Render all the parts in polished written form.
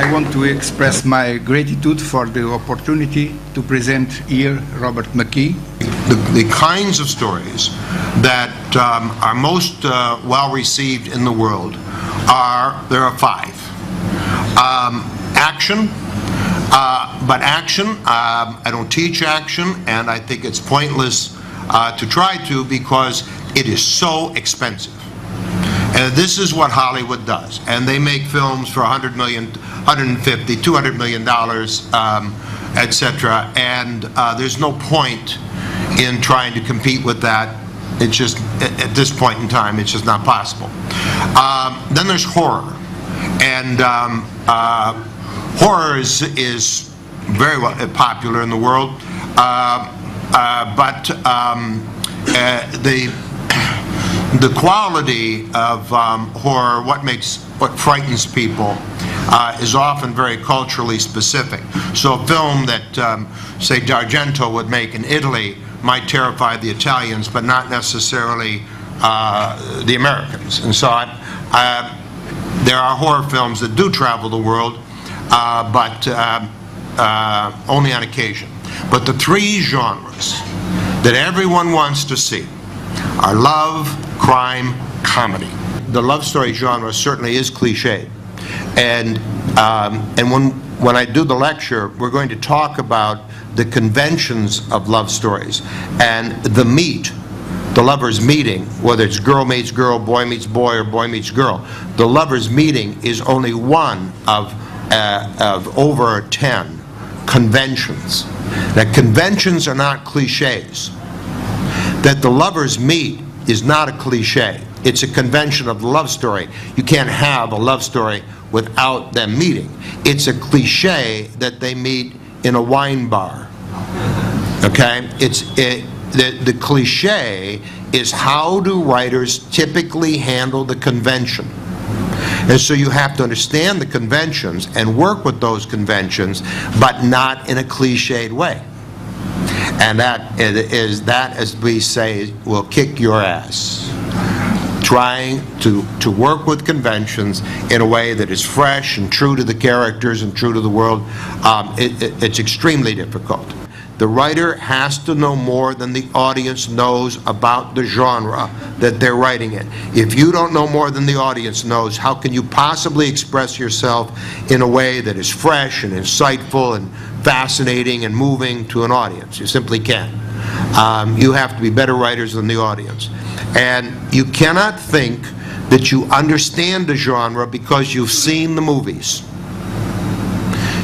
I want to express my gratitude for the opportunity to present here Robert McKee. The kinds of stories that are most well received in the world there are five. Action, but action, I don't teach action, and I think it's pointless to try to, because it is so expensive. And this is what Hollywood does, and they make films for $100 million, $150, $200 million, etc. And there's no point in trying to compete with that. It's just, at this point in time, it's just not possible. Then there's horror, and horror is very popular in the world, but the quality of horror, what frightens people, is often very culturally specific. So a film that, say, D'Argento would make in Italy might terrify the Italians, but not necessarily the Americans. And so there are horror films that do travel the world, but only on occasion. But the three genres that everyone wants to see are love, crime, comedy. The love story genre certainly is cliched, and when I do the lecture, we're going to talk about the conventions of love stories and the lovers meeting, whether it's girl meets girl, boy meets boy, or boy meets girl. The lovers meeting is only one of over 10 conventions. Now, conventions are not cliches. That the lovers meet is not a cliche. It's a convention of the love story. You can't have a love story without them meeting. It's a cliche that they meet in a wine bar. Okay? The cliche is, how do writers typically handle the convention? And so you have to understand the conventions and work with those conventions, but not in a cliched way. And that, as we say, will kick your ass. Trying to work with conventions in a way that is fresh and true to the characters and true to the world, it's extremely difficult. The writer has to know more than the audience knows about the genre that they're writing in. If you don't know more than the audience knows, how can you possibly express yourself in a way that is fresh and insightful and fascinating and moving to an audience? You simply can't. You have to be better writers than the audience. And you cannot think that you understand the genre because you've seen the movies.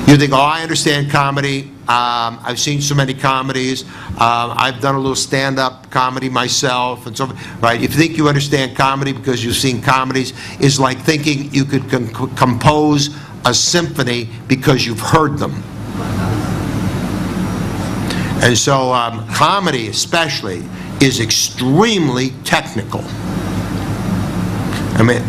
You think, oh, I understand comedy. I've seen so many comedies. I've done a little stand-up comedy myself, and so right. If you think you understand comedy because you've seen comedies, it's like thinking you could compose a symphony because you've heard them. And so comedy, especially, is extremely technical. I mean,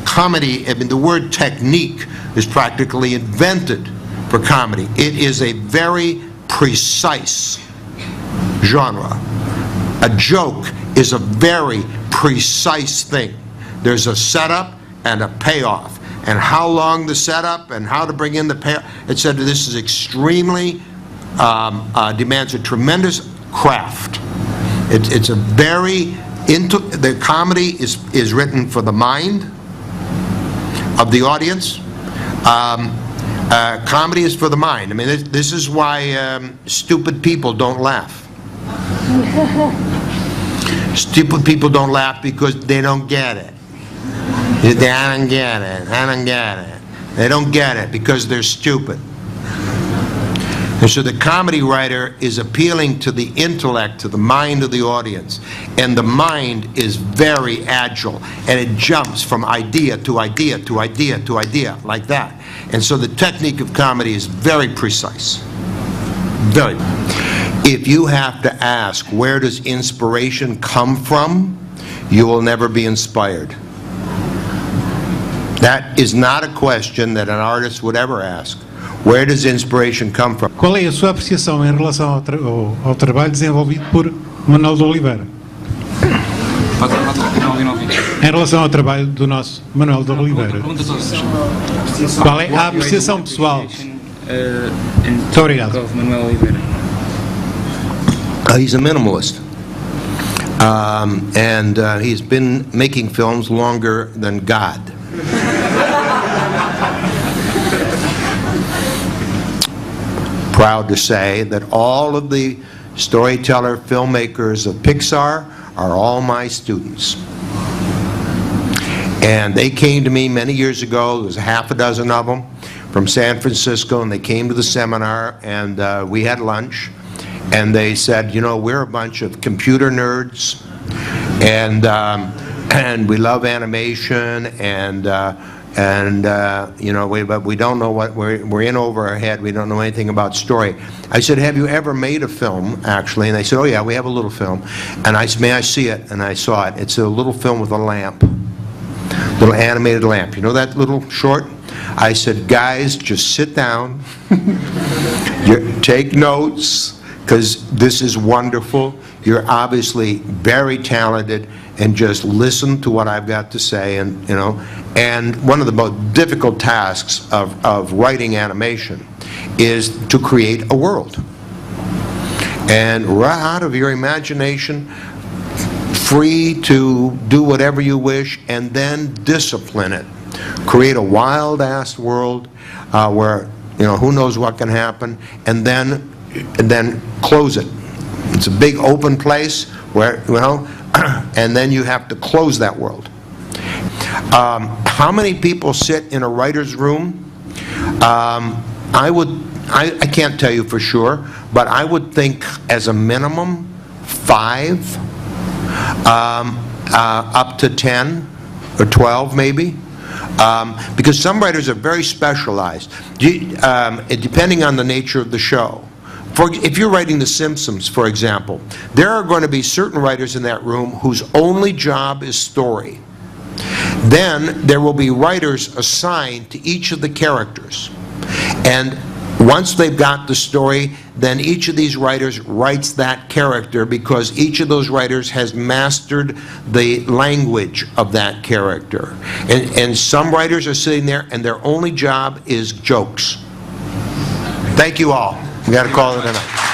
comedy, I mean, the word technique is practically invented for comedy. It is a very precise genre. A joke is a very precise thing. There's a setup and a payoff, and how long the setup and how to bring in the payoff, etc. This is extremely demands a tremendous craft. It's a very the comedy is written for the mind of the audience. Comedy is for the mind. I mean, this is why stupid people don't laugh. Stupid people don't laugh because they don't get it. I don't get it. I don't get it. They don't get it because they're stupid. And so the comedy writer is appealing to the intellect, to the mind of the audience. And the mind is very agile, and it jumps from idea to idea to idea to idea, like that. And so the technique of comedy is very precise. Very. If you have to ask, where does inspiration come from, you will never be inspired. That is not a question that an artist would ever ask. Where does inspiration come from? Qual é a sua apreciação em relação ao trabalho desenvolvido por Manuel de Oliveira? Em relação ao trabalho do nosso Manuel de Oliveira, qual é a apreciação pessoal? Muito obrigado. He's a minimalist. He's been making films longer than God. Proud to say that all of the storyteller filmmakers of Pixar are all my students. And they came to me many years ago, there was a half a dozen of them from San Francisco, and they came to the seminar, and we had lunch, and they said, you know, we're a bunch of computer nerds, and we love animation, you know, but we don't know what, we're in over our head, we don't know anything about story. I said, have you ever made a film, actually? And they said, oh yeah, we have a little film. And I said, may I see it? And I saw it. It's a little film with a lamp, little animated lamp. You know that little short? I said, guys, just sit down, take notes, because this is wonderful. You're obviously very talented, and just listen to what I've got to say. And you know, and one of the most difficult tasks of writing animation is to create a world. And right out of your imagination, free to do whatever you wish, and then discipline it. Create a wild-ass world where, you know, who knows what can happen, and then close it. It's a big open place where, you know, and then you have to close that world. How many people sit in a writer's room? I can't tell you for sure, but I would think as a minimum 5, up to 10 or 12 maybe. Because some writers are very specialized, depending on the nature of the show. If you're writing The Simpsons, for example, there are going to be certain writers in that room whose only job is story. Then there will be writers assigned to each of the characters. And once they've got the story, then each of these writers writes that character, because each of those writers has mastered the language of that character. And some writers are sitting there and their only job is jokes. Thank you all. We got to call it a night.